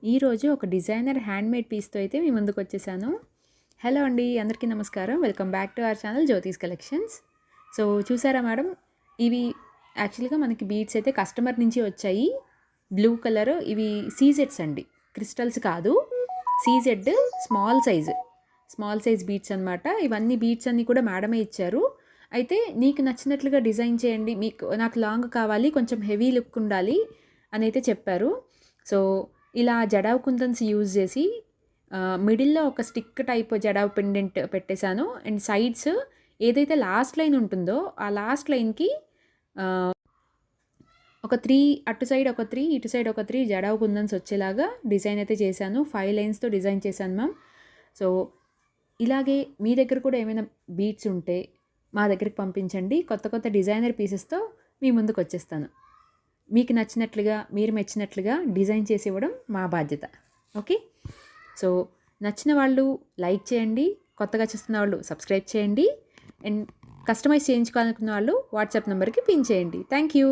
ఈరోజు ఒక designer handmade పీస్తో అయితే మీ ముందుకు వచ్చేసాను. హలో అండి, అందరికీ నమస్కారం. Welcome back to our channel జ్యోతిస్ collections. So చూసారా మేడం, ఇవి యాక్చువల్గా మనకి బీడ్స్ అయితే కస్టమర్ నుంచి వచ్చాయి. బ్లూ కలర్, ఇవి సీజెడ్స్ అండి, క్రిస్టల్స్ కాదు, సీజెడ్ స్మాల్ సైజ్ బీడ్స్ అనమాట. ఇవన్నీ బీడ్స్ అన్నీ కూడా మేడమే ఇచ్చారు. అయితే నీకు నచ్చినట్లుగా డిజైన్ చేయండి, నాకు లాంగ్ కావాలి, కొంచెం హెవీ లుక్ ఉండాలి అని అయితే చెప్పారు. సో ఇలా జడావ్ కుందన్స్ యూజ్ చేసి మిడిల్‌లో ఒక స్టిక్ టైప్ జడావ్ పెండెంట్ పెట్టేశాను. అండ్ సైడ్స్ ఏదైతే లాస్ట్ లైన్ ఉంటుందో ఆ లాస్ట్ లైన్‌కి ఒక 3 అటు సైడ్ ఒక 3 ఇటు సైడ్ ఒక 3 జడావ్ కుందన్స్ వచ్చేలాగా డిజైన్ అయితే చేశాను. 5 లైన్స్‌తో డిజైన్ చేశాను మ్యామ్. సో ఇలాగే మీ దగ్గర కూడా ఏమైనా బీడ్స్ ఉంటే మా దగ్గరికి పంపించండి. కొత్త కొత్త డిజైనర్ పీసెస్‌తో మీ ముందుకు వచ్చేస్తాను. మీకు నచ్చినట్లుగా, మీరు మెచ్చినట్లుగా డిజైన్ చేసి ఇవ్వడం మా బాధ్యత. ఓకే. సో నచ్చిన వాళ్ళు లైక్ చేయండి, కొత్తగా చూస్తున్న వాళ్ళు సబ్స్క్రైబ్ చేయండి, అండ్ కస్టమైజ్ చేయించుకోవాలనుకున్న వాళ్ళు వాట్సాప్ నెంబర్కి పిన్ చేయండి. Thank you.